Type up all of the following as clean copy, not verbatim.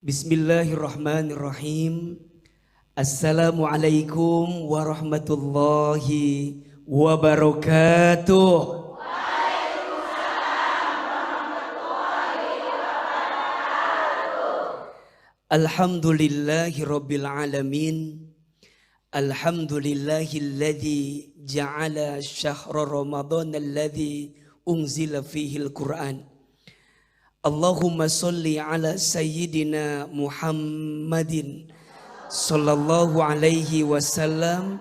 Bismillahirrahmanirrahim. Assalamualaikum warahmatullahi wabarakatuh. Alhamdulillahi rabbil alamin. Alhamdulillahilladzi ja'ala syahra ramadhan alladzi unzila fihi al-Qur'an. Allahumma salli ala sayyidina Muhammadin sallallahu alaihi wasallam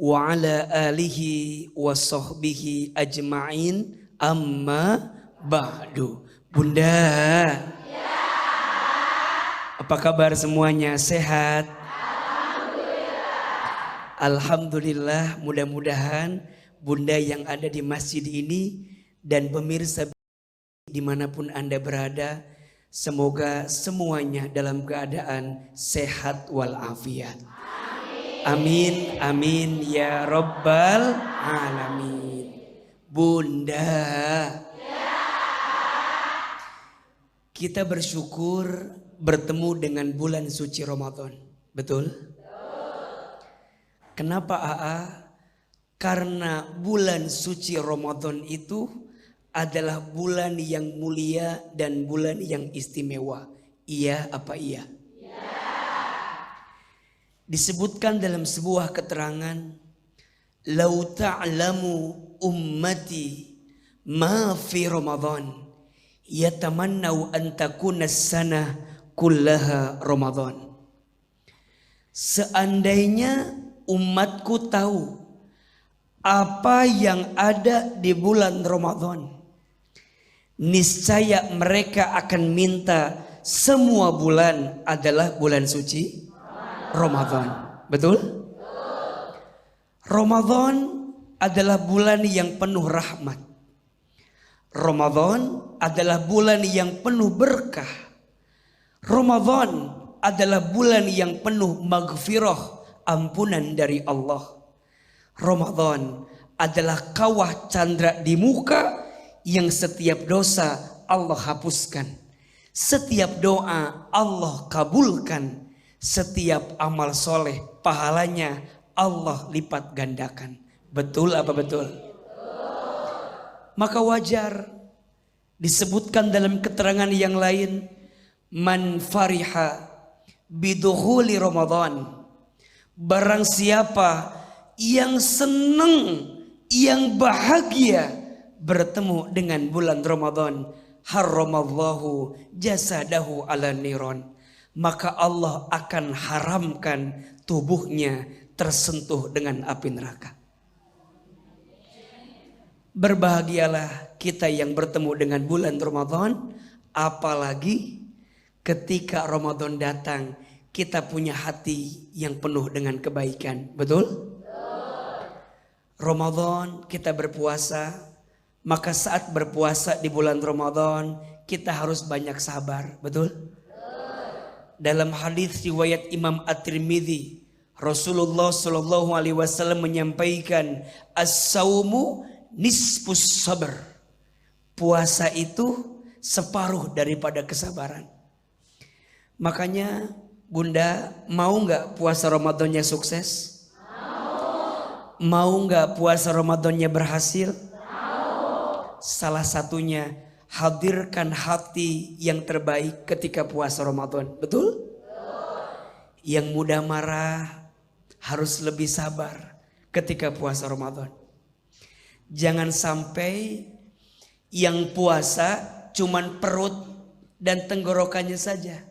wa ala alihi wa sahbihi ajma'in, amma ba'du. Bunda, apa kabar semuanya? Sehat? Alhamdulillah. Mudah-mudahan Bunda yang ada di masjid ini dan pemirsa dimanapun Anda berada, semoga semuanya dalam keadaan sehat walafiat. Amin, amin ya rabbal alamin. Bunda, kita bersyukur bertemu dengan bulan suci Ramadan. Betul? Kenapa AA? Karena bulan suci Ramadan itu adalah bulan yang mulia dan bulan yang istimewa. Iya apa iya? Ya. Disebutkan dalam sebuah keterangan, "Lau ta'lamu ummati ma fi Ramadan, yatamannau an takuna as-sanah kullaha Ramadan." Seandainya umatku tahu apa yang ada di bulan Ramadan, niscaya mereka akan minta semua bulan adalah bulan suci Ramadan. Betul? Ramadan adalah bulan yang penuh rahmat. Ramadan adalah bulan yang penuh berkah. Ramadan adalah bulan yang penuh maghfirah, ampunan dari Allah. Ramadan adalah kawah candra di muka yang setiap dosa Allah hapuskan, setiap doa Allah kabulkan, setiap amal soleh pahalanya Allah lipat gandakan. Betul apa betul? Maka wajar disebutkan dalam keterangan yang lain, man fariha bidukhuli Ramadan, barang siapa yang senang, yang bahagia bertemu dengan bulan Ramadan, haramallahu jasadahu ala niron, maka Allah akan haramkan tubuhnya tersentuh dengan api neraka. Berbahagialah kita yang bertemu dengan bulan Ramadan, apalagi ketika Ramadan datang kita punya hati yang penuh dengan kebaikan. Betul? Ramadan kita berpuasa, maka saat berpuasa di bulan Ramadan kita harus banyak sabar. Betul? Dalam hadis riwayat Imam At-Tirmidzi, Rasulullah Shallallahu Alaihi Wasallam menyampaikan, as-saumu nisfus sabr. Puasa itu separuh daripada kesabaran. Makanya Bunda, mau nggak puasa Ramadannya sukses? Mau nggak puasa Ramadannya berhasil? Salah satunya hadirkan hati yang terbaik ketika puasa Ramadan. Betul? Yang mudah marah harus lebih sabar ketika puasa Ramadan. Jangan sampai yang puasa cuman perut dan tenggorokannya saja,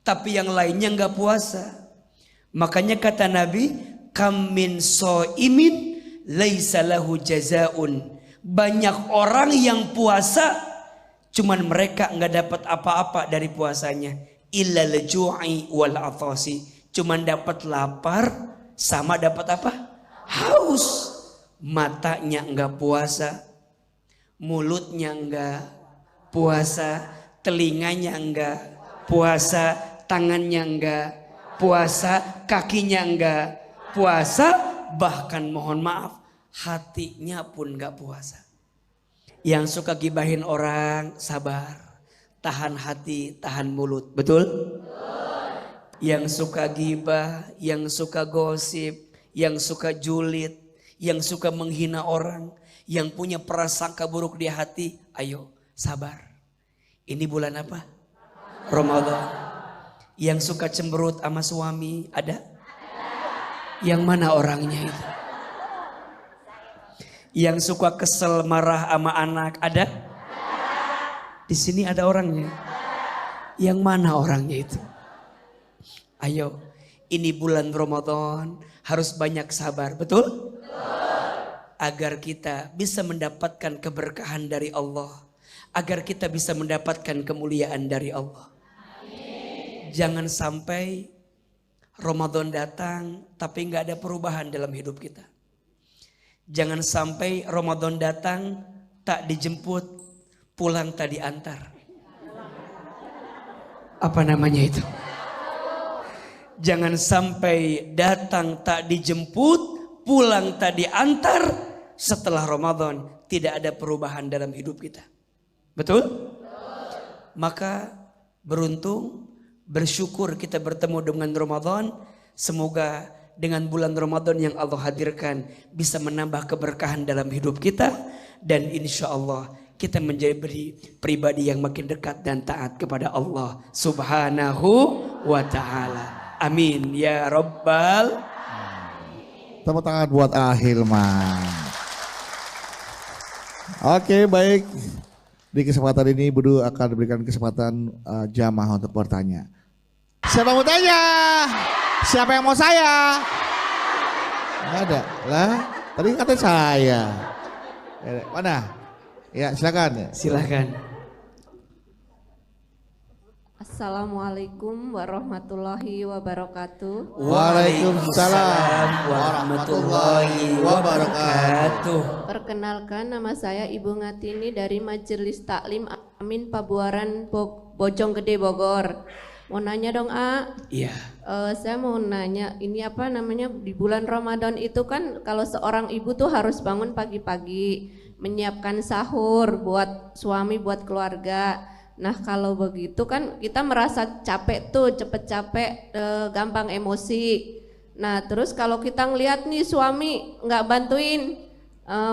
tapi yang lainnya nggak puasa. Makanya kata Nabi, kam min so'imin laisa lahu jazaun. Banyak orang yang puasa, cuman mereka nggak dapat apa-apa dari puasanya, illa al-ju'i wal atasi. Cuman dapat lapar sama dapat apa? Haus. Matanya nggak puasa, mulutnya nggak puasa, telinganya nggak puasa, tangannya nggak puasa, kakinya nggak puasa, bahkan mohon maaf hatinya pun nggak puasa. Yang suka gibahin orang sabar, tahan hati, tahan mulut. Betul? Yang suka gibah, yang suka gosip, yang suka julid, yang suka menghina orang, yang punya prasangka buruk di hati, ayo sabar. Ini bulan apa? Ramadan. Yang suka cemberut sama suami ada? Yang mana orangnya itu? Yang suka kesel marah sama anak ada? Di sini ada orangnya. Yang mana orangnya itu? Ayo, ini bulan Ramadan harus banyak sabar, betul? Agar kita bisa mendapatkan keberkahan dari Allah, agar kita bisa mendapatkan kemuliaan dari Allah. Jangan sampai Ramadan datang tapi nggak ada perubahan dalam hidup kita. Jangan sampai Ramadan datang tak dijemput, pulang tak diantar. Apa namanya itu? Jangan sampai datang tak dijemput, pulang tak diantar. Setelah Ramadan tidak ada perubahan dalam hidup kita. Betul? Maka beruntung, bersyukur kita bertemu dengan Ramadan. Semoga dengan bulan Ramadan yang Allah hadirkan bisa menambah keberkahan dalam hidup kita. Dan insya Allah kita menjadi pribadi yang makin dekat dan taat kepada Allah Subhanahu wa ta'ala. Amin ya Rabbal. Tepuk tangan buat Ahilman. Oke, baik. Di kesempatan ini Budu akan diberikan kesempatan jamaah untuk bertanya. Siapa mau tanya? Siapa yang mau saya? Nggak ada lah. Tadi kata saya. Mana? Ya silakan. Silakan. Assalamualaikum warahmatullahi wabarakatuh. Waalaikumsalam warahmatullahi wabarakatuh. Perkenalkan, nama saya Ibu Ngatini dari Majelis Taklim Amin Pabuaran Bojonggede Bogor. Mau nanya dong, A? Iya. Saya mau nanya, ini apa namanya, di bulan Ramadan itu kan kalau seorang ibu tuh harus bangun pagi-pagi, menyiapkan sahur buat suami, buat keluarga. Nah kalau begitu kan kita merasa capek tuh, cepet capek, gampang emosi. Nah terus kalau kita ngelihat nih suami nggak bantuin,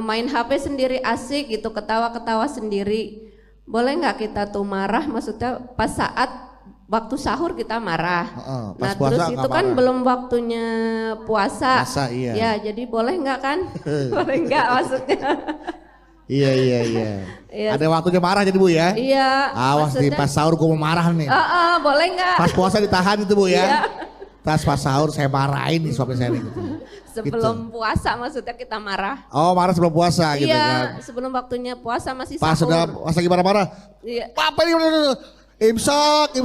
main HP sendiri asik gitu, ketawa-ketawa sendiri. Boleh nggak kita tuh marah, maksudnya pas saat waktu sahur kita marah. Pas nah puasa terus itu kan marah. belum waktunya puasa. Iya. Ya jadi boleh nggak kan? Boleh nggak maksudnya? Iya. Iya. Ada waktunya marah jadi Bu ya? Iya. Awas nih pas sahur gue mau marah nih. Boleh nggak? Pas puasa ditahan itu Bu ya? Iya. Pas sahur saya marahin nih suami saya nih. Sebelum puasa maksudnya kita marah. Oh marah sebelum puasa gitu kan? Iya, sebelum waktunya puasa masih Pas sahur. sudah pas lagi marah-marah. Iya. Apa ini? Imsak.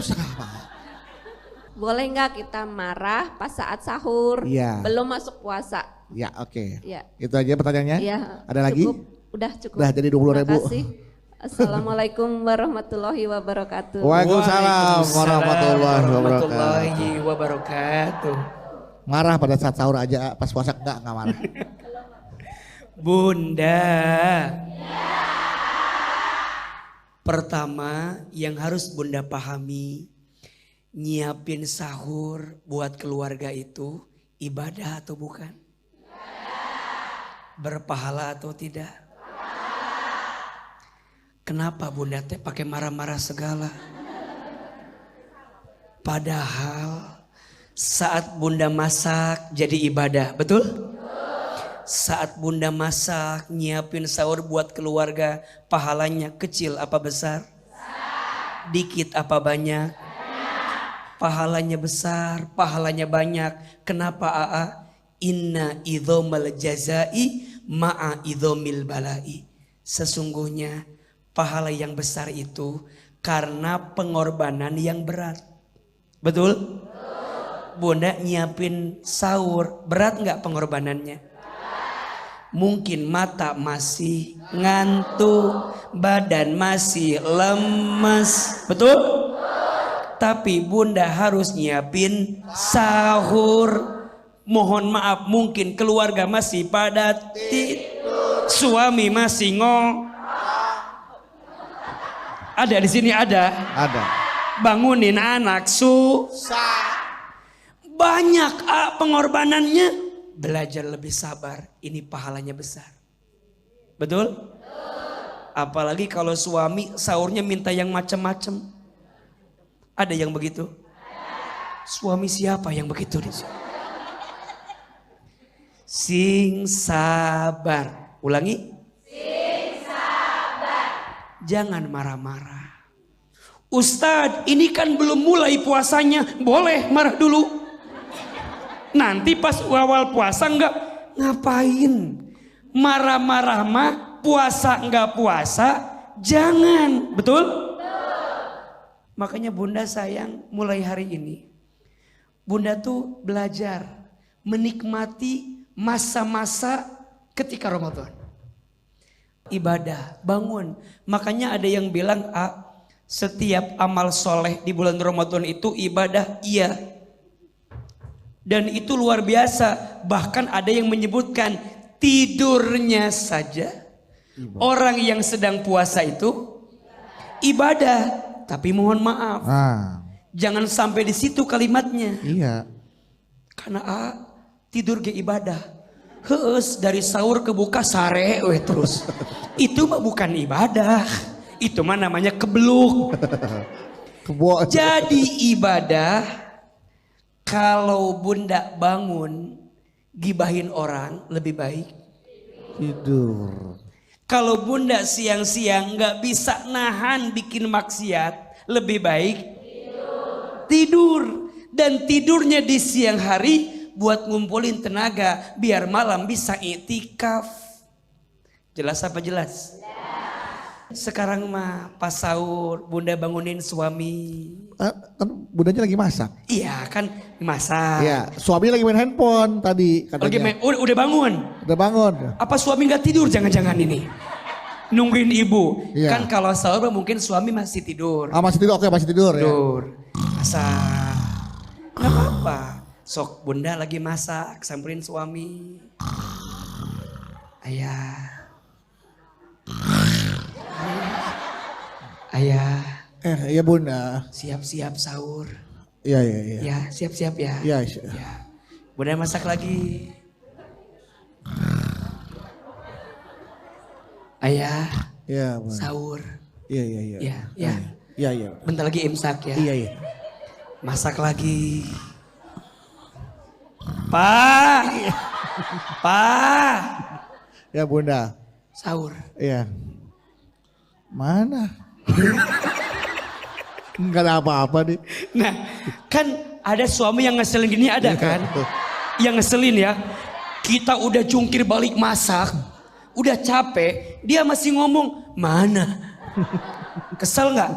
Boleh nggak kita marah pas saat sahur? Iya. Belum masuk puasa. Ya oke. Iya. Itu aja pertanyaannya? Iya. Ada lagi? Udah cukup. Udah jadi 20.000. Terima kasih. Assalamualaikum warahmatullahi wabarakatuh. Waalaikumsalam warahmatullahi wabarakatuh. Marah pada saat sahur aja, pas puasa enggak marah. Bunda. Pertama yang harus Bunda pahami, nyiapin sahur buat keluarga itu ibadah atau bukan? Berpahala atau tidak? Kenapa Bunda teh pakai marah-marah segala? Padahal saat Bunda masak jadi ibadah, betul? Saat Bunda masak, nyiapin sahur buat keluarga, pahalanya kecil apa besar? Dikit apa banyak? Pahalanya besar, pahalanya banyak. Kenapa AA? Inna idhomal jazai ma'a idhomil balai. Sesungguhnya pahala yang besar itu karena pengorbanan yang berat. Betul? Bunda nyiapin sahur, berat nggak pengorbanannya? Mungkin mata masih ngantuk, badan masih lemes, betul? Tapi Bunda harus nyiapin sahur. Mohon maaf, mungkin keluarga masih pada tidur, suami masih Ada di sini ada. Ada. Bangunin anak banyak pengorbanannya. Belajar lebih sabar. Ini pahalanya besar. Betul? Apalagi kalau suami sahurnya minta yang macam-macam. Ada yang begitu? Suami siapa yang begitu di sini? Sing sabar. Ulangi. Sing sabar. Jangan marah-marah. Ustadz, ini kan belum mulai puasanya. Boleh marah dulu. Nanti pas awal puasa enggak. Ngapain? Marah-marah mah puasa enggak puasa. Jangan. Betul? Makanya Bunda sayang mulai hari ini. Bunda tuh belajar menikmati masa-masa ketika Ramadan. Ibadah, bangun. Makanya ada yang bilang, setiap amal soleh di bulan Ramadan itu ibadah, iya. Dan itu luar biasa. Bahkan ada yang menyebutkan tidurnya saja. Orang yang sedang puasa itu ibadah. Tapi mohon maaf. Jangan sampai di situ kalimatnya. Iya. Karena tidur ke ibadah. Heus dari sahur ke buka sare terus. Itu mah bukan ibadah. Itu mah namanya kebluk. Jadi ibadah kalau Bunda bangun gibahin orang lebih baik tidur. Kalau Bunda siang-siang nggak bisa nahan bikin maksiat, lebih baik tidur. Dan tidurnya di siang hari buat ngumpulin tenaga biar malam bisa iktikaf. Jelas apa jelas? Sekarang mah pas sahur Bunda bangunin suami. Kan bundanya lagi masak. Iya kan masak. Iya, suami lagi main handphone tadi katanya. Lagi main, udah bangun. Udah bangun. Apa suami nggak tidur jangan-jangan ini? Nungguin ibu. Iya. Kan kalau sahur mungkin suami masih tidur. Masih tidur, oke masih tidur ya. Tidur. Masak. Nggak apa-apa. Sok Bunda lagi masak, samperin suami. Ayah. Ayah. Iya Bunda. Siap-siap sahur. Iya. Ya, siap-siap ya. Iya. Ya. Bunda masak lagi. Ayah. Iya, Bunda. Sahur. Iya. Ya. Iya. Bentar lagi imsak ya. Iya. Masak lagi. Pak. Ya Bunda. Sahur. Iya. Mana? Enggak ada apa-apa nih. Nah, kan ada suami yang ngeselin gini ada kan? Yang ngeselin ya. Kita udah jungkir balik masak, udah capek, dia masih ngomong, "Mana?" Kesel nggak?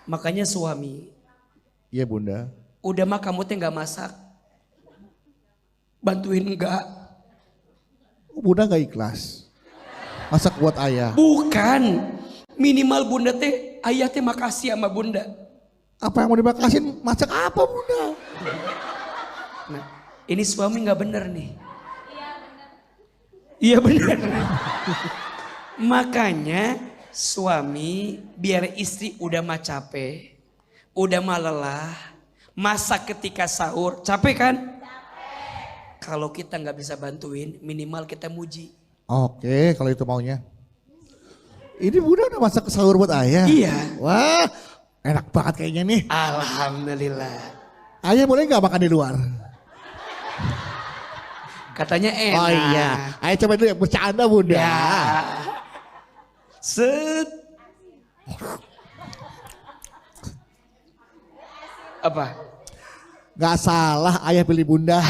Makanya suami, Iya Bunda. udah mah kamu teh nggak masak, bantuin nggak? Bunda gak ikhlas. Masak buat ayah. Bukan, minimal Bunda teh, ayah teh makasih sama Bunda. Apa yang mau dimakasin? Masak apa Bunda? Nah, ini suami nggak bener nih. Iya bener. Makanya suami biar istri udah mah capek, udah mah lelah, masak ketika sahur, capek kan? Kalau kita nggak bisa bantuin, minimal kita muji. Oke, kalau itu maunya. Ini Bunda udah masak sahur buat ayah? Iya. Wah, enak banget kayaknya nih. Alhamdulillah. Ayah boleh gak makan di luar? Katanya enak. Oh iya, ayah coba dulu ya, bercanda Bunda. Ya. Set. Apa? Gak salah ayah pilih Bunda.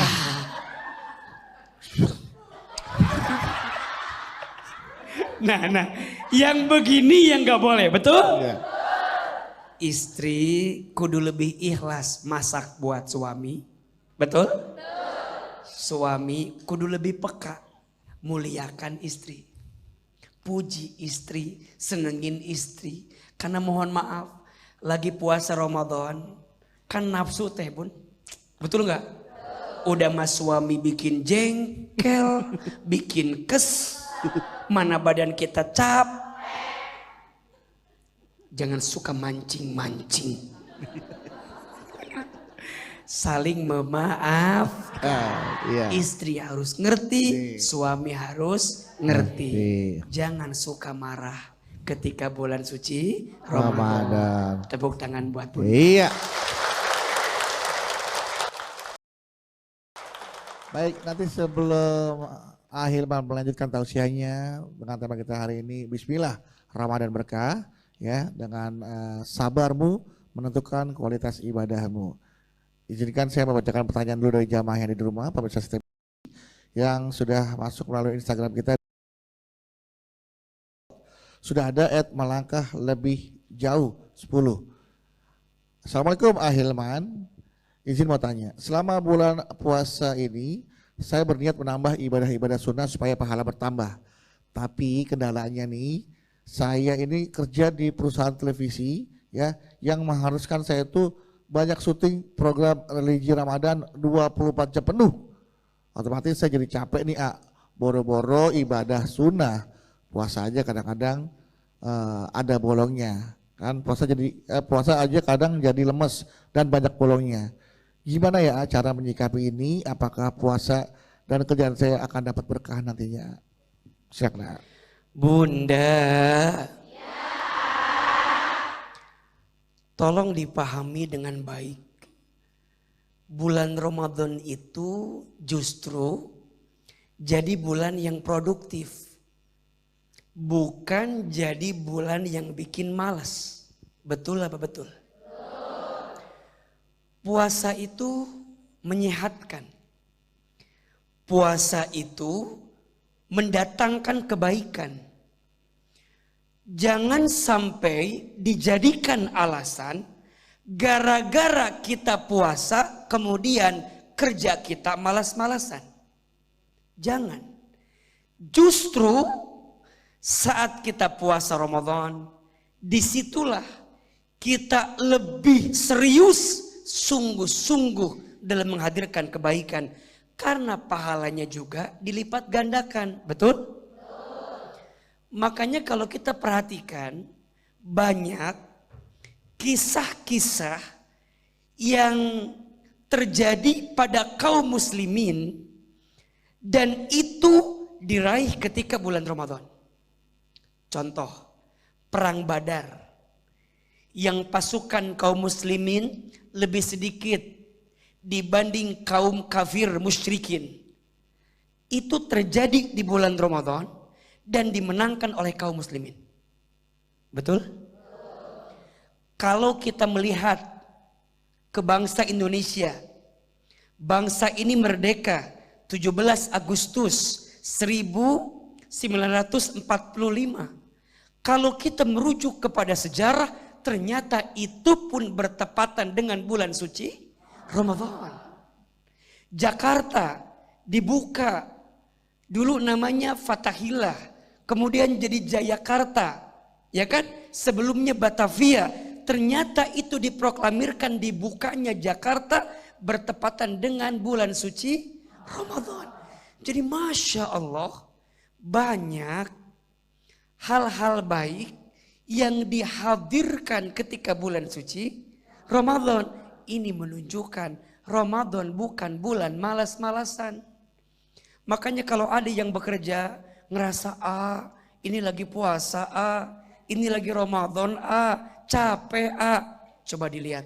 Nah, yang begini yang gak boleh, betul? Iya. Istri kudu lebih ikhlas masak buat suami, betul? Suami kudu lebih peka, muliakan istri, puji istri, senengin istri. Karena mohon maaf, lagi puasa Ramadan, kan nafsu teh bun, betul nggak? Udah mas suami bikin jengkel, bikin kes, mana badan kita Jangan suka mancing-mancing. Saling memaafkan. Iya. Istri harus ngerti, suami harus ngerti. Jangan suka marah ketika bulan suci Ramadan. Tepuk tangan buat Bunda. Iya. Baik, nanti sebelum Ahilman melanjutkan tausiahnya dengan tema kita hari ini, Bismillah, Ramadan berkah, ya, dengan sabarmu menentukan kualitas ibadahmu. Izinkan saya membacakan pertanyaan dulu dari jamaah yang ada di rumah, pemirsa setia yang sudah masuk melalui Instagram kita. Sudah ada @melangkah lebih jauh 10. Assalamualaikum Ahilman, izin mau tanya, selama bulan puasa ini saya berniat menambah ibadah-ibadah sunnah supaya pahala bertambah. Tapi kendalanya nih, saya ini kerja di perusahaan televisi ya, yang mengharuskan saya itu banyak syuting program religi Ramadan 24 jam penuh. Otomatis saya jadi capek nih, boro-boro ibadah sunnah. Puasa aja kadang-kadang ada bolongnya. Kan puasa aja kadang jadi lemes dan banyak bolongnya. Gimana ya cara menyikapi ini? Apakah puasa dan kerjaan saya akan dapat berkah nantinya? Silakan. Bunda, tolong dipahami dengan baik. Bulan Ramadan itu justru jadi bulan yang produktif. Bukan jadi bulan yang bikin malas. Betul apa betul? Puasa itu menyehatkan. Puasa itu mendatangkan kebaikan. Jangan sampai dijadikan alasan gara-gara kita puasa kemudian kerja kita malas-malasan. Jangan. Justru saat kita puasa Ramadan, disitulah kita lebih serius, sungguh-sungguh dalam menghadirkan kebaikan. Karena pahalanya juga dilipat gandakan. Betul? Makanya kalau kita perhatikan banyak kisah-kisah yang terjadi pada kaum muslimin dan itu diraih ketika bulan Ramadan. Contoh, perang Badar yang pasukan kaum muslimin lebih sedikit dibanding kaum kafir musyrikin. Itu terjadi di bulan Ramadan dan dimenangkan oleh kaum muslimin. Betul? Kalau kita melihat ke bangsa Indonesia, bangsa ini merdeka 17 Agustus 1945. Kalau kita merujuk kepada sejarah, ternyata itu pun bertepatan dengan bulan suci Ramadan. Jakarta dibuka, dulu namanya Fatahillah, kemudian jadi Jayakarta, ya kan? Sebelumnya Batavia, ternyata itu diproklamirkan dibukanya Jakarta bertepatan dengan bulan suci Ramadan. Jadi Masya Allah, banyak hal-hal baik yang dihadirkan ketika bulan suci Ramadan. Ini menunjukkan Ramadan bukan bulan malas-malasan. Makanya kalau ada yang bekerja ngerasa ini lagi puasa, ini lagi Ramadan, capek, coba dilihat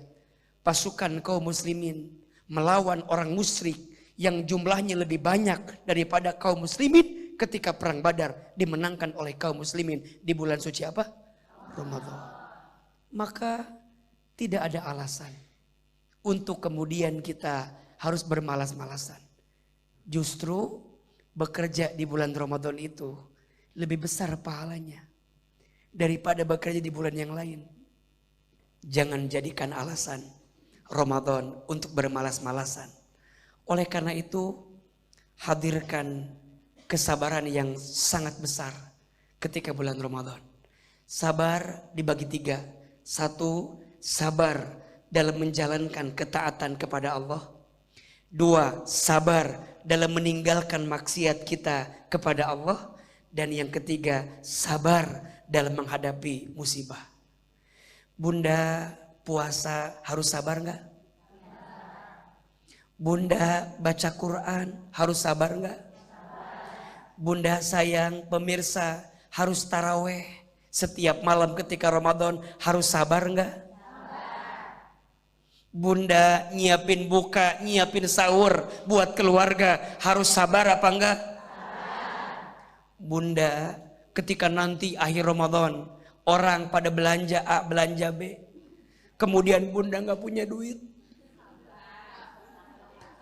pasukan kaum muslimin melawan orang musyrik yang jumlahnya lebih banyak daripada kaum muslimin ketika perang Badar dimenangkan oleh kaum muslimin di bulan suci apa? Ramadan. Maka tidak ada alasan untuk kemudian kita harus bermalas-malasan. Justru bekerja di bulan Ramadan itu lebih besar pahalanya daripada bekerja di bulan yang lain. Jangan jadikan alasan Ramadan untuk bermalas-malasan. Oleh karena itu, hadirkan kesabaran yang sangat besar ketika bulan Ramadan. Sabar dibagi 3. 1, sabar dalam menjalankan ketaatan kepada Allah. 2, sabar dalam meninggalkan maksiat kita kepada Allah. Dan yang ketiga, sabar dalam menghadapi musibah. Bunda puasa harus sabar nggak? Bunda baca Quran harus sabar nggak? Bunda sayang pemirsa harus taraweh setiap malam ketika Ramadan harus sabar nggak? Bunda nyiapin buka, nyiapin sahur buat keluarga harus sabar apa enggak? Bunda ketika nanti akhir Ramadan orang pada belanja A, belanja B, kemudian bunda nggak punya duit,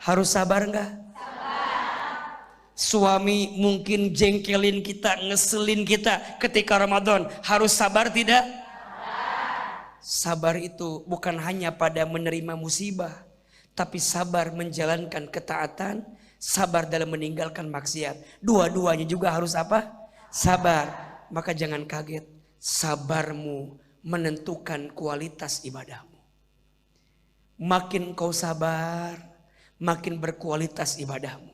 harus sabar nggak? Suami mungkin jengkelin kita, ngeselin kita ketika Ramadan, harus sabar tidak? Sabar itu bukan hanya pada menerima musibah, tapi sabar menjalankan ketaatan, sabar dalam meninggalkan maksiat. Dua-duanya juga harus apa? Sabar. Maka jangan kaget, sabarmu menentukan kualitas ibadahmu. Makin kau sabar, makin berkualitas ibadahmu.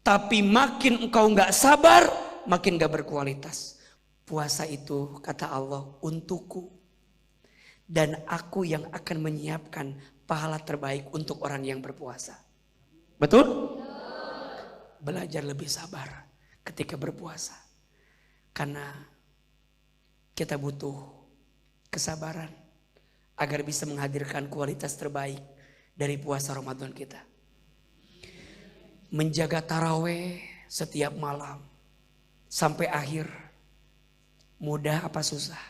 Tapi makin engkau nggak sabar, makin nggak berkualitas. Puasa itu kata Allah untukku, dan aku yang akan menyiapkan pahala terbaik untuk orang yang berpuasa. Betul? Belajar lebih sabar ketika berpuasa. Karena kita butuh kesabaran agar bisa menghadirkan kualitas terbaik dari puasa Ramadan kita. Menjaga taraweh setiap malam sampai akhir, mudah apa susah?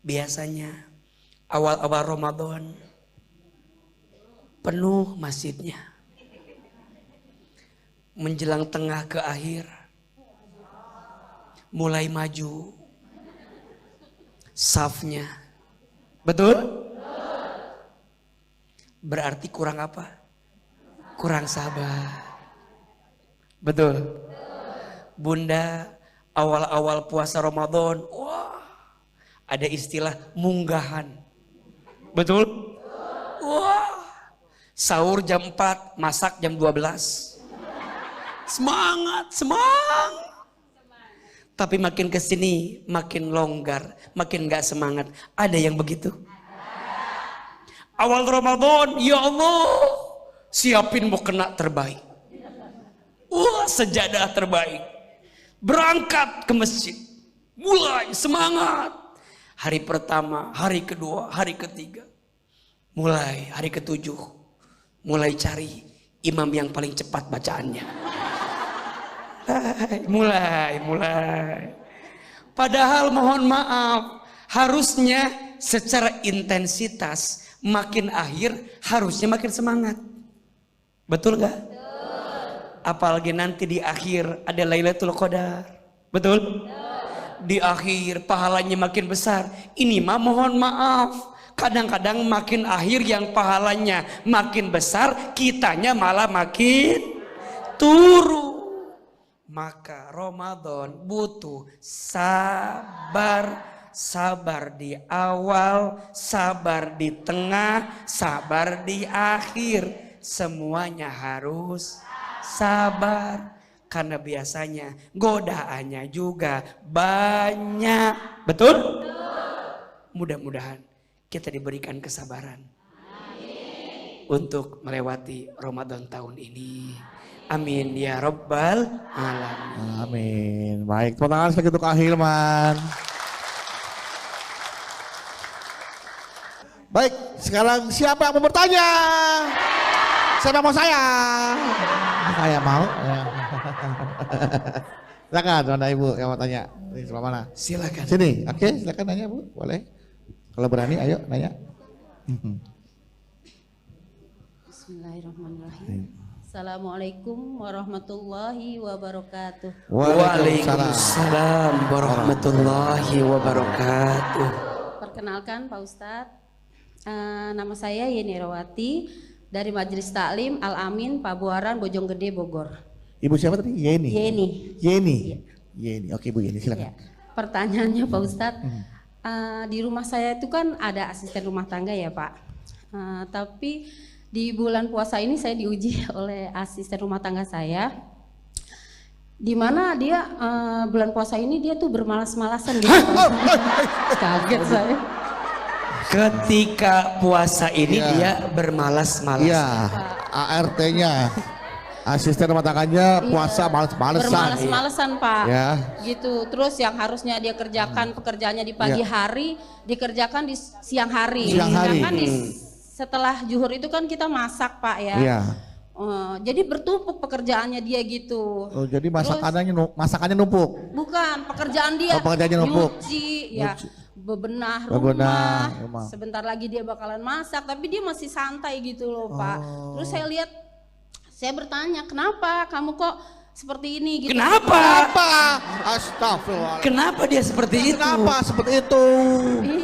Biasanya awal-awal Ramadan penuh masjidnya. Menjelang tengah ke akhir mulai maju safnya. Betul? Berarti kurang apa? Kurang sabar. Betul? Bunda awal-awal puasa Ramadan, wah, ada istilah munggahan. Betul? Wah, sahur jam 4, masak jam 12. Semangat, semangat. Tapi makin kesini makin longgar, makin gak semangat. Ada yang begitu? Awal Ramadan, ya Allah, siapin mau kena terbaik. Wah, sejadah terbaik. Berangkat ke masjid. Mulai semangat. Hari pertama, hari kedua, hari ketiga. Mulai hari ketujuh. Mulai cari imam yang paling cepat bacaannya. Mulai. Padahal mohon maaf, harusnya secara intensitas makin akhir harusnya makin semangat. Betul gak? Apalagi nanti di akhir ada Lailatul Qadar. Betul? Di akhir pahalanya makin besar. Ini mah mohon maaf, kadang-kadang makin akhir yang pahalanya makin besar, kitanya malah makin turun. Maka Ramadan butuh sabar. Sabar di awal, sabar di tengah, sabar di akhir. Semuanya harus sabar. Karena biasanya godaannya juga banyak. Betul? Mudah-mudahan kita diberikan kesabaran. Amin. Untuk melewati Ramadan tahun ini. Amin ya Rabbal Alamin. Amin. Baik, tepuk tangan sekali untuk Ahilman. Baik, sekarang siapa yang mau bertanya? Siapa yang mau saya? Saya mau. Silakan, mana ibu yang mau tanya? Ini sebelah mana? Silakan. Sini, oke, silakan nanya bu, boleh. Kalau berani, ayo nanya. Bismillahirrahmanirrahim. Assalamualaikum warahmatullahi wabarakatuh. Waalaikumsalam warahmatullahi wabarakatuh. Perkenalkan Pak Ustadz, nama saya Yeni Rawati dari Majelis Taklim Al Amin Pabuaran Bojonggede Bogor. Ibu siapa tadi? Yeni. Yeni. Yeni. Oke Bu Yeni, silakan. Ya. Pertanyaannya Pak Ustadz, di rumah saya itu kan ada asisten rumah tangga ya Pak. Tapi di bulan puasa ini saya diuji oleh asisten rumah tangga saya. di mana dia bulan puasa ini dia tuh bermalas-malasan gitu. Pak Ustadz. Kaget saya. Ketika puasa ini Iya. dia bermalas-malas. Iya, ART-nya, asisten rumah tangganya puasa males-malesan. Bermalas-malesan Pak. Ya. Gitu. Terus yang harusnya dia kerjakan pekerjaannya di pagi Ya. hari, dikerjakan di siang hari. Siang hari. Sedangkan setelah zuhur itu kan kita masak Pak ya. Iya. Jadi bertumpuk pekerjaannya dia gitu. Oh, jadi masakannya numpuk. Bukan, pekerjaan dia. Oh, pekerjaannya numpuk. Nyuci, ya. Bebenah Bebenah rumah. rumah. Sebentar lagi dia bakalan masak, tapi dia masih santai gitu loh Pak. Terus saya lihat, saya bertanya, kenapa kamu kok seperti ini gitu? Kenapa? Apa? Astagfirullah. Kenapa dia seperti itu? Kenapa seperti itu?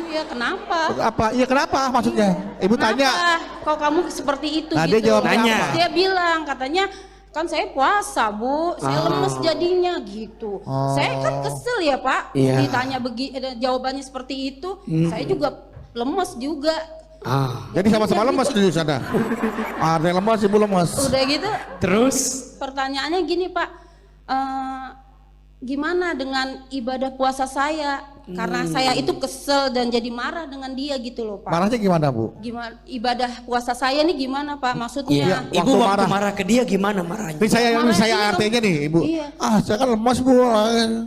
Iya, kenapa? Apa? Iya kenapa maksudnya? Ibu tanya. Kenapa? Kok kamu seperti itu Nah, gitu? dia jawab Nanya. apa? Dia bilang, katanya, kan saya puasa Bu, saya lemes jadinya gitu. Oh. Saya kan kesel ya Pak, Iya. ditanya jawabannya seperti itu, saya juga lemes juga. Jadi sama-sama lemas di sana. Ada yang lemas, ibu lemas. Udah gitu, Terus pertanyaannya gini Pak, gimana dengan ibadah puasa saya? Karena saya itu kesel dan jadi marah dengan dia gitu loh Pak. Marahnya gimana bu? Gimana ibadah puasa saya nih gimana Pak? Maksudnya? Ibu Waktu waktu marah. marah ke dia gimana marahnya? Ini saya Marah gini artinya nih ibu. Iya. Saya kan lemas bu.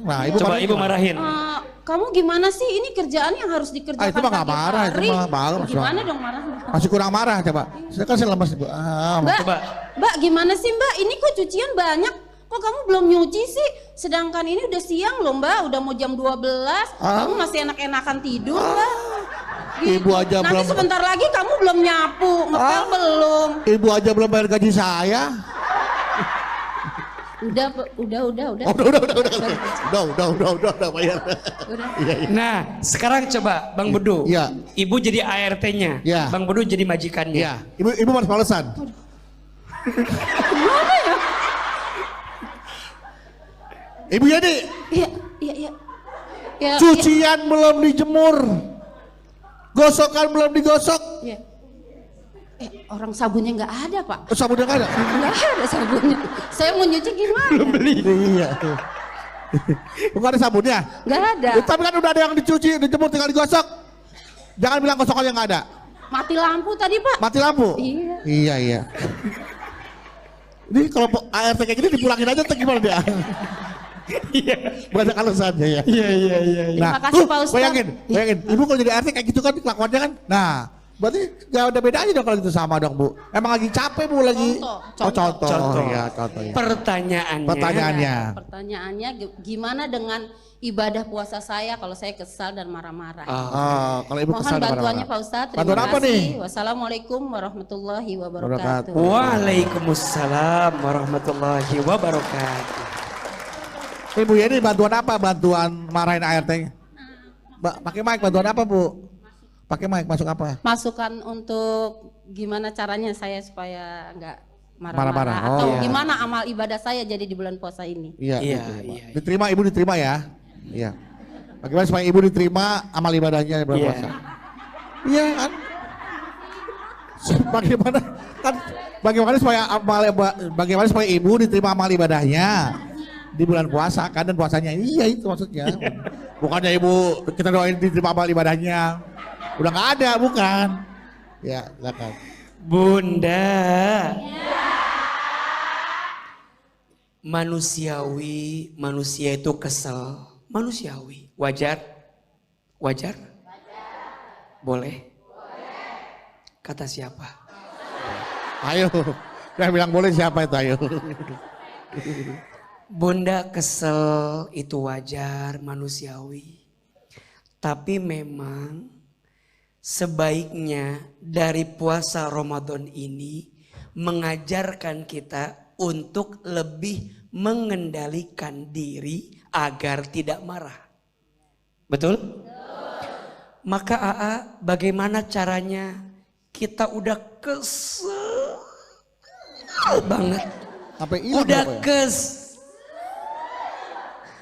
Nah ibu Coba marah ibu gimana? marahin. Kamu gimana sih? Ini kerjaan yang harus dikerjakan Itu mah nggak pagi marah, itu hari. mah bagus, Gimana Bang. dong marah? Masih kurang marah coba. Saya kan saya lemas ibu. Mbak, Coba. Mbak gimana sih Mbak? Ini kok cucian banyak? Kok kamu belum nyuci sih? Sedangkan ini udah siang loh Mbak, udah mau jam 12. Kamu masih enak-enakan tidur Mbak. Ibu aja Nanti belum. sebentar lagi kamu belum nyapu, ngepel belum. Ibu aja belum bayar gaji saya. Udah udah. Oh, udah bayar. Udah. Iya, iya. Nah, sekarang coba Bang Bedu. Iya. Ibu jadi ART-nya. Iya. Bang Bedu jadi majikannya. Iya. Ibu males-malesan. Gimana ya? Ibu Yadi, Iya. Ya, cucian belum dijemur, gosokan belum digosok, Iya. Orang sabunnya nggak ada Pak. sabunnya nggak ada. Nggak ada sabunnya. Saya mau nyuci gimana? Iya. Bukan ada sabunnya. Nggak ada. Tapi kan udah ada yang dicuci, dijemur, tinggal digosok. Jangan bilang gosokannya nggak ada. Mati lampu tadi Pak. Mati lampu. Iya. Iya. Ini kalau ART kayak gini dipulangin aja atau gimana dia? Iya. Banyak alasannya ya. Iya. Terima kasih, Pak Ustadz. bayangin. Ibu kalau jadi ART kayak gitu kan kelakuannya kan. Nah, berarti gak ada bedanya dong kalau gitu sama dong bu. Emang lagi capek bu lagi. Contoh. Contoh. Iya, contoh ya. Pertanyaannya. Pertanyaannya gimana dengan ibadah puasa saya kalau saya kesal dan marah-marah? Kalau ibu Mohon kesal bantuannya Pak Ustadz. Terima Bantuan apa kasih. nih? Wassalamualaikum warahmatullahi Wabarakatuh. wabarakatuh. Waalaikumsalam warahmatullahi wabarakatuh. Ibu ya ini bantuan apa? Bantuan marahin ART-nya? Pakai mic bantuan apa bu? Pakai mic masuk apa? Masukan untuk gimana caranya saya supaya nggak Marah-marah. marah-marah Oh, atau iya. gimana amal ibadah saya jadi di bulan puasa ini. Iya. Iya, diterima. iya. Diterima ibu diterima ya. Iya. Bagaimana supaya ibu diterima amal ibadahnya di bulan Iya. puasa? Iya kan? Bagaimana supaya ibu diterima amal ibadahnya di bulan puasa kan dan puasanya iya itu maksudnya. Bukannya ibu kita doain diterima amal ibadahnya. Udah nggak ada bukan? Ya, silakan. Bunda. Manusia itu kesel. Manusiawi. Wajar? Boleh? Kata siapa? Ayo. Yang bilang boleh siapa itu ayo. Bunda kesel itu wajar, manusiawi. Tapi memang sebaiknya dari puasa Ramadan ini mengajarkan kita untuk lebih mengendalikan diri agar tidak marah. Betul? Maka AA, bagaimana caranya kita udah kesel banget. Sampai hilang Udah apa ya?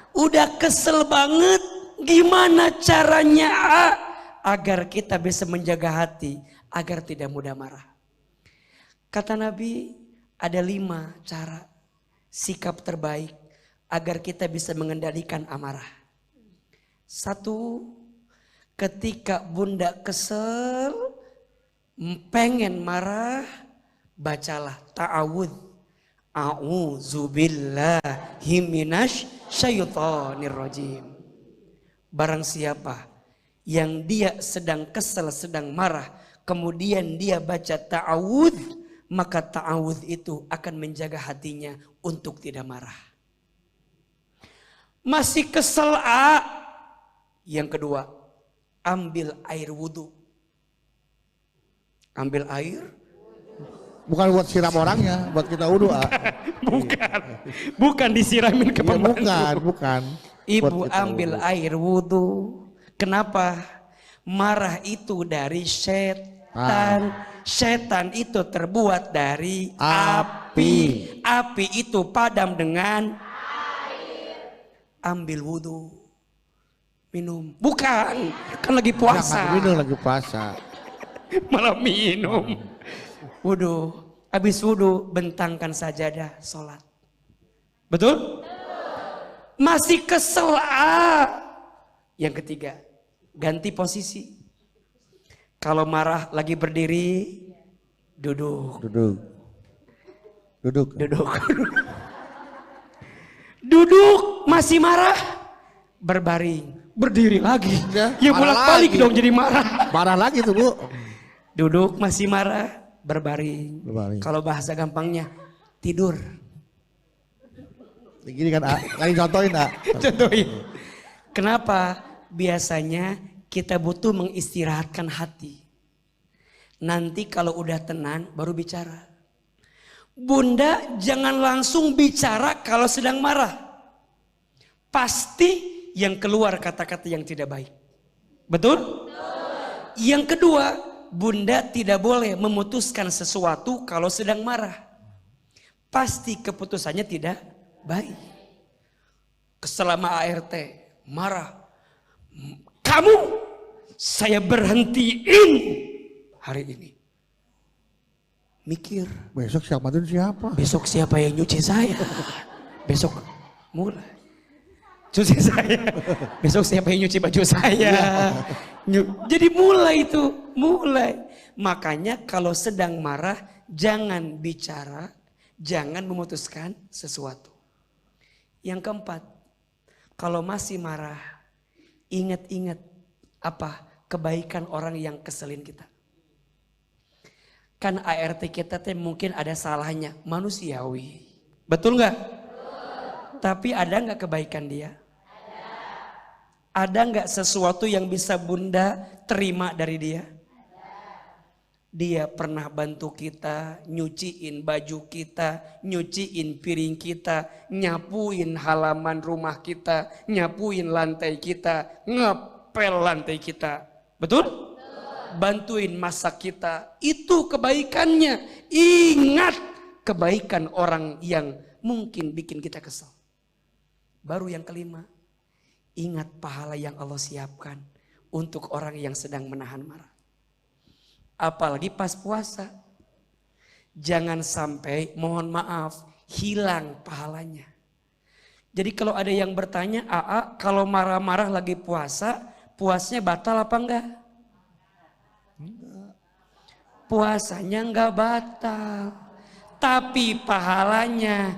Udah kesel banget. Gimana caranya agar kita bisa menjaga hati agar tidak mudah marah? Kata Nabi ada 5 cara sikap terbaik agar kita bisa mengendalikan amarah. Satu, ketika bunda kesel, pengen marah, bacalah ta'awudz. A'udzubillahi minasy syaithanir rajim. Barang siapa yang dia sedang kesel, sedang marah, kemudian dia baca ta'awudz, maka ta'awudz itu akan menjaga hatinya untuk tidak marah. Masih kesel Yang kedua, ambil air wudhu. Ambil air. Bukan buat siram orangnya, buat kita wudhu. Bukan disiramin ke pembantu. Bukan. Ibu ambil air wudhu. Kenapa? Marah itu dari setan. Setan itu terbuat dari api. Api itu padam dengan air. Ambil wudhu. Minum. Bukan. Kan lagi puasa. Jangan minum, lagi puasa. Malah minum. Wudhu. Habis wudhu bentangkan sajadah sholat. Betul? Masih kesel Yang ketiga, ganti posisi. Kalau marah lagi berdiri, duduk. Duduk, masih marah, berbaring, berdiri lagi. Ya bolak-balik dong jadi marah. Marah lagi tuh, Bu. Duduk, masih marah, berbaring. Kalau bahasa gampangnya, tidur. Begini kan, lagi contohin, Contohin. Kenapa? Biasanya kita butuh mengistirahatkan hati. Nanti kalau udah tenang baru bicara. Bunda jangan langsung bicara kalau sedang marah. Pasti yang keluar kata-kata yang tidak baik. Betul? Yang kedua, Bunda tidak boleh memutuskan sesuatu kalau sedang marah. Pasti keputusannya tidak baik. Selama ART marah. Kamu saya berhentiin hari ini. Mikir. Besok siapa tuh siapa? Besok siapa yang nyuci saya? Besok mulai. Cuci saya. Besok siapa yang nyuci baju saya? Jadi mulai itu. Mulai. Makanya kalau sedang marah jangan bicara. Jangan memutuskan sesuatu. Yang keempat. Kalau masih marah. Ingat-ingat apa kebaikan orang yang keselin kita. Kan ART kita mungkin ada salahnya, manusiawi. Betul nggak? Tapi ada nggak kebaikan dia? Ada nggak sesuatu yang bisa Bunda terima dari dia? Dia pernah bantu kita, nyuciin baju kita, nyuciin piring kita, nyapuin halaman rumah kita, nyapuin lantai kita, ngepel lantai kita. Betul? Bantuin masak kita. Itu kebaikannya. Ingat kebaikan orang yang mungkin bikin kita kesel. Baru yang kelima, ingat pahala yang Allah siapkan untuk orang yang sedang menahan marah. Apalagi pas puasa. Jangan sampai mohon maaf hilang pahalanya. Jadi kalau ada yang bertanya, kalau marah-marah lagi puasa, puasnya batal apa enggak? Puasanya enggak batal. Tapi pahalanya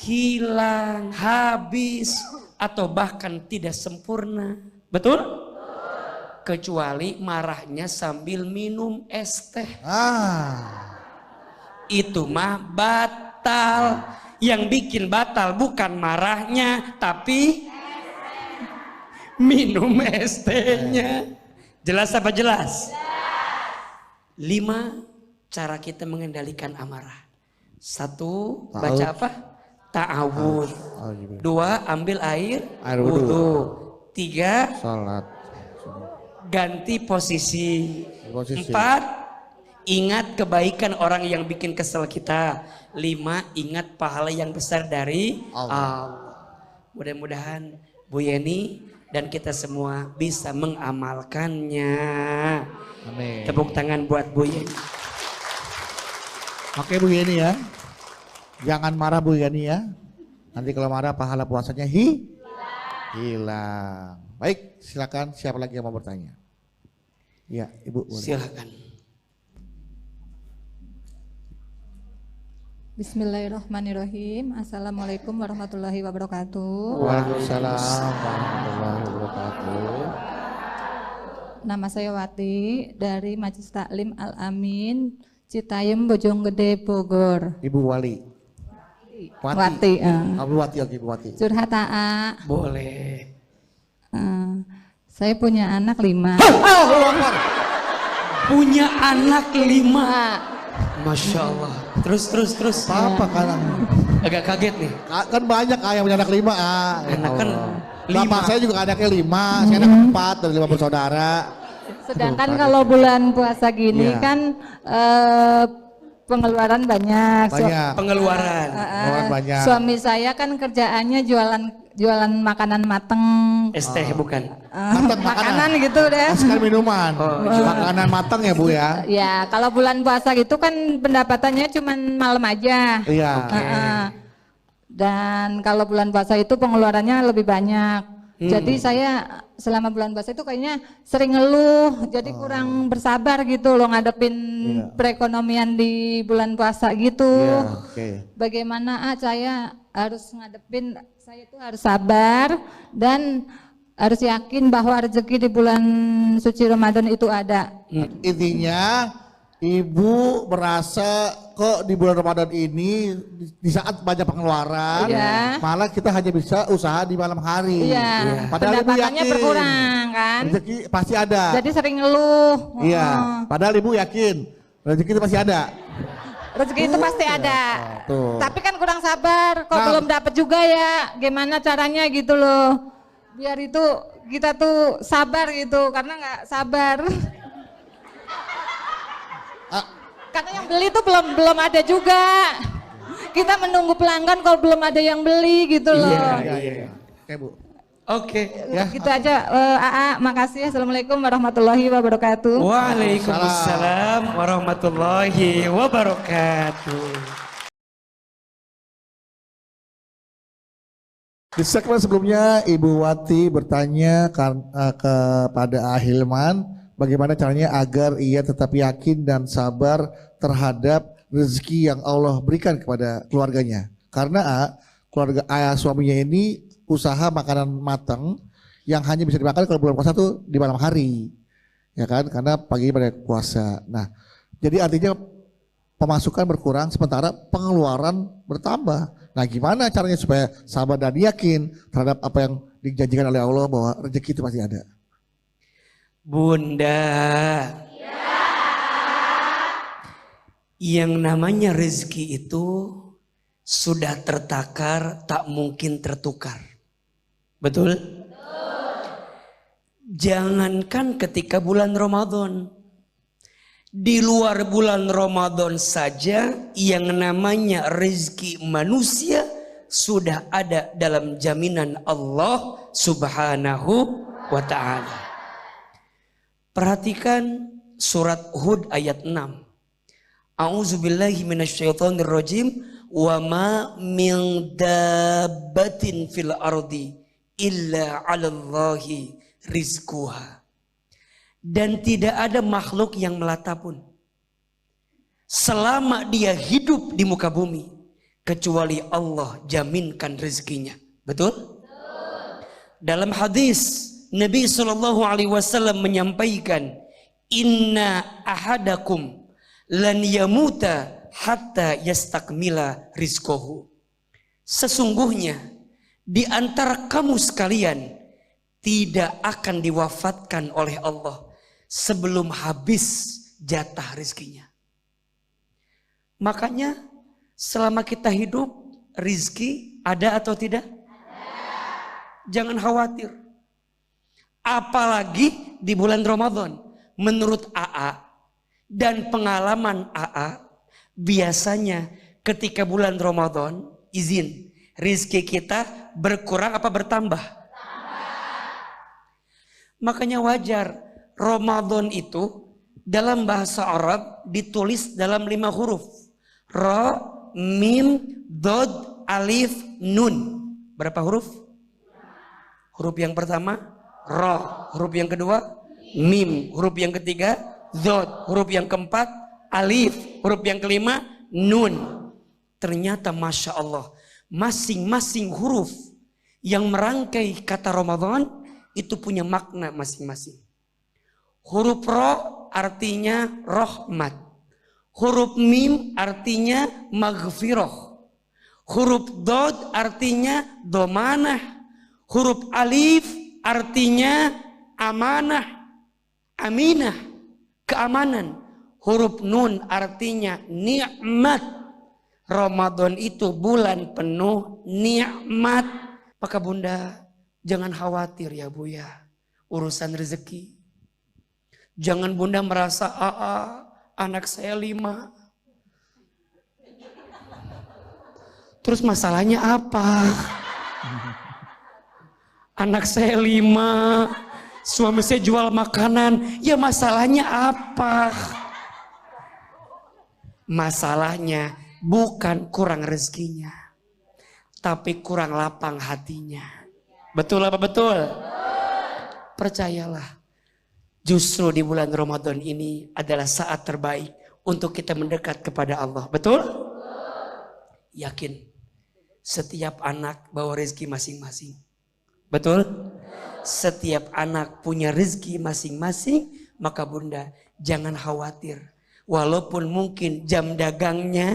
hilang, habis, atau bahkan tidak sempurna. Betul? Kecuali marahnya sambil minum es teh. Itu mah batal. Yang bikin batal bukan marahnya, tapi minum es tehnya. Jelas apa jelas? 5 cara kita mengendalikan amarah. 1, baca apa? Ta'awudz. 2, ambil air wudhu. 3, salat. Ganti posisi. 4, ingat kebaikan orang yang bikin kesel kita. 5, ingat pahala yang besar dari Allah. Mudah-mudahan Bu Yeni dan kita semua bisa mengamalkannya. Amin. Tepuk tangan buat Bu Yeni. Oke Bu Yeni ya. Jangan marah Bu Yeni ya. Nanti kalau marah pahala puasanya hilang. Baik, silakan siapa lagi yang mau bertanya? Ya, Ibu. Boleh. Silakan. Bismillahirrahmanirrahim. Assalamualaikum warahmatullahi wabarakatuh. Waalaikumsalam warahmatullahi wabarakatuh. Nama saya Wati dari Majelis Taklim Al Amin, Citayam, Bojonggede, Bogor. Ibu Wali. Wati. Ibu Wati, oke Ibu Wati. Curhat AA. Boleh. Saya punya anak 5. Punya anak 5. Masya Allah. Terus. Apa kan? Agak kaget nih. Kan banyak yang punya anak 5. Anak kan 5. Bapak saya juga anaknya 5, saya anak 4 dari 5 bersaudara. Sedangkan kalau bulan puasa gini Iya. kan pengeluaran banyak. Banyak. Pengeluaran. Orang banyak. Suami saya kan kerjaannya jualan makanan mateng. ST bukan. Matang Makanan gitu deh. Masakan minuman. Makanan matang ya Bu ya. Ya, kalau bulan puasa gitu kan pendapatannya cuma malam aja. Iya. Dan kalau bulan puasa itu pengeluarannya lebih banyak. Jadi saya selama bulan puasa itu kayaknya sering ngeluh, jadi kurang bersabar gitu loh ngadepin perekonomian di bulan puasa gitu. Iya, oke. Bagaimana saya harus ngadepin, saya itu harus sabar dan harus yakin bahwa rezeki di bulan suci Ramadan itu ada. Intinya Ibu merasa kok di bulan Ramadan ini di saat banyak pengeluaran, Iya. malah kita hanya bisa usaha di malam hari. Iya, Padahal Ibu pendapatannya yakin berkurang kan. rezeki pasti ada. Jadi sering ngeluh. Iya, padahal Ibu yakin rezeki itu pasti ada. Rezeki itu pasti ada. Tuh. Tapi kan kurang sabar, kok Nah. belum dapat juga ya. Gimana caranya gitu loh. Biar itu kita tuh sabar gitu, karena nggak sabar. Karena yang beli tuh belum ada juga. Kita menunggu pelanggan kalau belum ada yang beli gitu loh. Iya. Oke Bu. Oke. Ya. Gitu aja. AA, makasih. Assalamualaikum warahmatullahi wabarakatuh. Waalaikumsalam warahmatullahi wabarakatuh. Di segmen sebelumnya Ibu Wati bertanya kepada Ahilman bagaimana caranya agar ia tetap yakin dan sabar terhadap rezeki yang Allah berikan kepada keluarganya. Karena keluarga ayah suaminya ini usaha makanan matang yang hanya bisa dimakan kalau bulan puasa tuh di malam hari. Ya kan? Karena pagi pada puasa. Nah, jadi artinya pemasukan berkurang sementara pengeluaran bertambah. Nah, gimana caranya supaya sabar dan yakin terhadap apa yang dijanjikan oleh Allah bahwa rezeki itu pasti ada? Bunda. Yang namanya rezeki itu sudah tertakar, tak mungkin tertukar. Betul? Jangankan ketika bulan Ramadan. Di luar bulan Ramadan saja yang namanya rezeki manusia sudah ada dalam jaminan Allah Subhanahu wa ta'ala. Perhatikan surat Hud ayat 6. A'udzubillahi minasyaitonirrajim. Wa ma min dabbatin fil ardi illa 'alallahi rizquha. Dan tidak ada makhluk yang melata pun selama dia hidup di muka bumi kecuali Allah jaminkan rezekinya. Betul? Dalam hadis Nabi SAW menyampaikan, inna ahadakum lan yamuta hatta yastakmila rizqahu. Sesungguhnya di antara kamu sekalian tidak akan diwafatkan oleh Allah sebelum habis jatah rezekinya. Makanya selama kita hidup rizki ada atau tidak? Jangan khawatir. Apalagi di bulan Ramadan. Menurut AA dan pengalaman AA, biasanya ketika bulan Ramadan, izin, rizki kita berkurang apa bertambah? Makanya wajar, Ramadan itu dalam bahasa Arab ditulis dalam 5 huruf. Ra, Mim, Dod, alif, nun. Berapa huruf? Huruf yang pertama ra, huruf yang kedua mim, huruf yang ketiga dzot, huruf yang keempat alif, huruf yang kelima nun. Ternyata Masya Allah, masing-masing huruf yang merangkai kata Ramadan itu punya makna masing-masing. Huruf ra artinya rahmat, huruf mim artinya maghfirah, huruf dod artinya domanah, huruf alif artinya amanah, aminah, keamanan. Huruf nun artinya nikmat. Ramadan itu bulan penuh nikmat. Maka Bunda jangan khawatir ya Bu ya, urusan rezeki. Jangan Bunda merasa anak saya 5. Terus masalahnya apa? Anak saya 5, suami saya jual makanan, ya masalahnya apa? Masalahnya bukan kurang rezekinya, tapi kurang lapang hatinya. Betul apa betul? Percayalah, justru di bulan Ramadan ini adalah saat terbaik untuk kita mendekat kepada Allah. Betul? Yakin, setiap anak bawa rezeki masing-masing. Betul? Setiap anak punya rezeki masing-masing, maka Bunda jangan khawatir. Walaupun mungkin jam dagangnya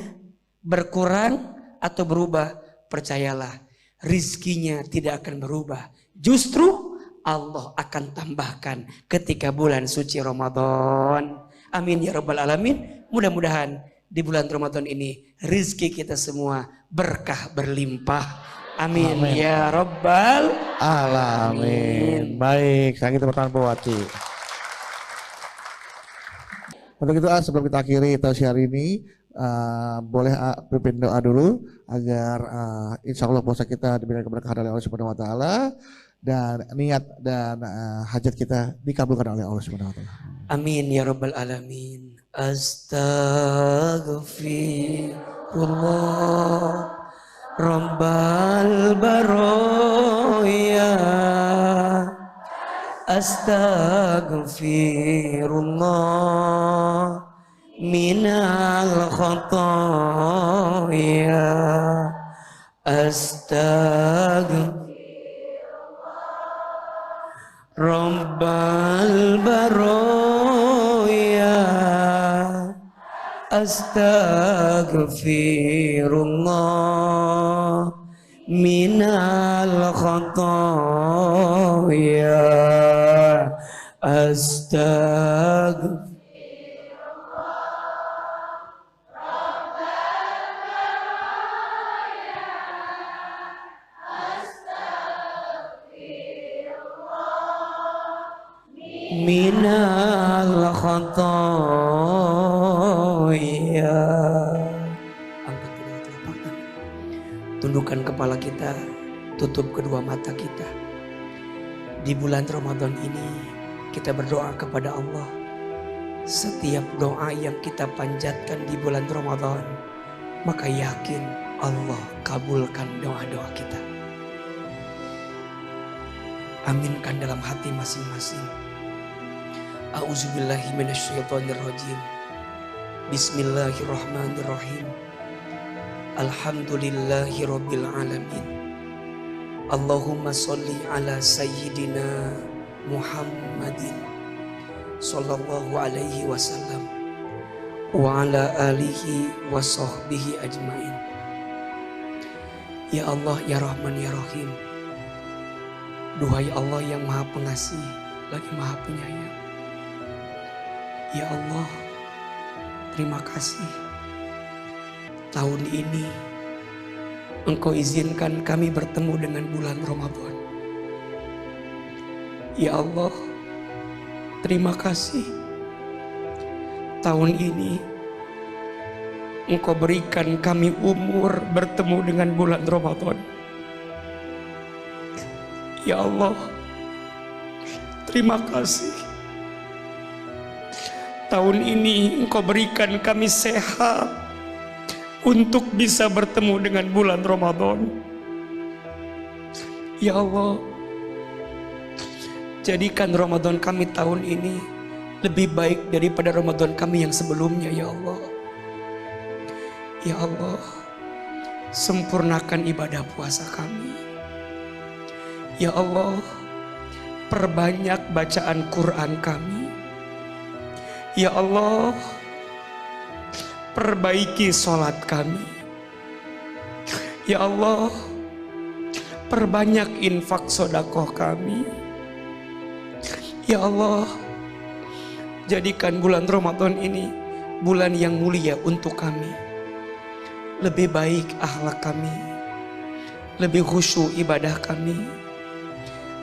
berkurang atau berubah, percayalah rizkinya tidak akan berubah. Justru Allah akan tambahkan ketika bulan suci Ramadan. Amin ya rabbal alamin. Mudah-mudahan di bulan Ramadan ini rizki kita semua berkah berlimpah. Amin, amin. Ya rabbal alamin. Baik, sekarang kita bertahan Wati. Untuk itu sebelum kita akhiri tausiah hari ini, boleh pimpin doa dulu agar insya Allah puasa kita diberikan keberkahan oleh Allah Subhanahu Wa Taala dan niat dan hajat kita dikabulkan oleh Allah Subhanahu Wa Taala. Amin ya rabbal alamin. Astaghfirullah Rabbal baroya. Astaghfirullah minal khataya. Astaghfirullah Rabbal baroya. Astaghfirullah minal khataya. Astaghfirullah minal khataya. Angkat kedua telapak tangan, tundukkan kepala kita, tutup kedua mata kita. Di bulan Ramadan ini kita berdoa kepada Allah. Setiap doa yang kita panjatkan di bulan Ramadan, maka yakin Allah kabulkan doa-doa kita. Aminkan dalam hati masing-masing. A'udzubillahi minasyaitonirrajim. Bismillahirrahmanirrahim. Alhamdulillahi rabbil alamin. Allahumma sholli ala sayyidina Muhammadin sallallahu alaihi wasallam wa ala alihi wa sahbihi ajmain. Ya Allah, ya Rahman, ya Rahim. Duhai Allah yang Maha Pengasih lagi Maha Penyayang. Ya Allah, terima kasih. Tahun ini Engkau izinkan kami bertemu dengan bulan Ramadan. Ya Allah, terima kasih. Tahun ini Engkau berikan kami umur bertemu dengan bulan Ramadan. Ya Allah, terima kasih. Tahun ini Engkau berikan kami sehat untuk bisa bertemu dengan bulan Ramadan. Ya Allah, jadikan Ramadan kami tahun ini lebih baik daripada Ramadan kami yang sebelumnya, ya Allah. Ya Allah, sempurnakan ibadah puasa kami. Ya Allah, perbanyak bacaan Quran kami. Ya Allah, perbaiki sholat kami. Ya Allah, perbanyak infak sodakoh kami. Ya Allah, jadikan bulan Ramadan ini bulan yang mulia untuk kami. Lebih baik akhlak kami, lebih khusyuk ibadah kami,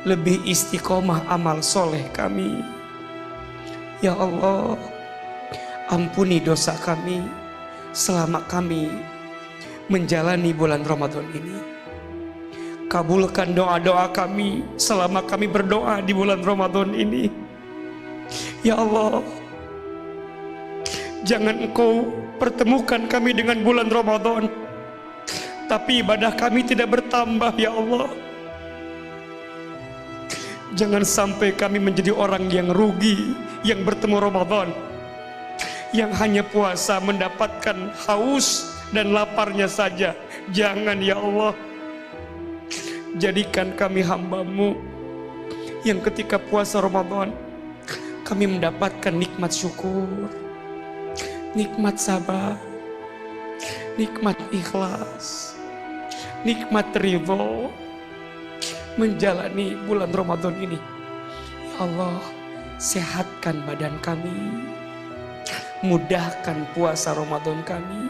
lebih istiqomah amal soleh kami. Ya Allah, ampuni dosa kami selama kami menjalani bulan Ramadan ini. Kabulkan doa-doa kami selama kami berdoa di bulan Ramadan ini. Ya Allah, jangan Engkau pertemukan kami dengan bulan Ramadan, tapi ibadah kami tidak bertambah, ya Allah. Jangan sampai kami menjadi orang yang rugi, yang bertemu Ramadan, yang hanya puasa mendapatkan haus dan laparnya saja. Jangan, ya Allah. Jadikan kami hamba-Mu yang ketika puasa Ramadan kami mendapatkan nikmat syukur, nikmat sabar, nikmat ikhlas, nikmat ridho menjalani bulan Ramadan ini. Ya Allah, sehatkan badan kami, mudahkan puasa Ramadan kami,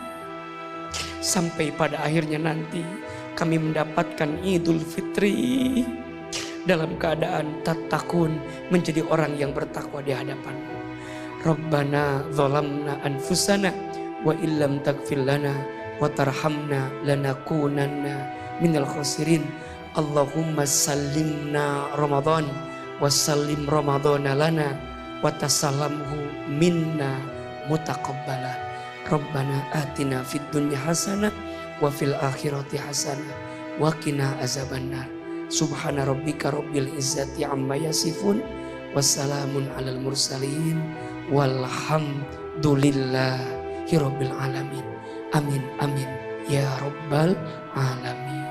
sampai pada akhirnya nanti kami mendapatkan Idul Fitri dalam keadaan tatakun, menjadi orang yang bertakwa di hadapan-Mu. Rabbana zalamna anfusana wa illam taghfir lana wa tarhamna lanakunanna minal khasirin. Allahumma sallimna Ramadan wa sallim Ramadana lana wa tasallamhu minna mutaqabbala. Rabbana atina fid dunya hasanah wa fil akhirati hasanah wa qina azabannar. Subhana rabbika rabbil izzati amma yasifun wassalamun alal mursalin walhamdulillahi rabbil alamin. Amin amin ya rabbal alamin.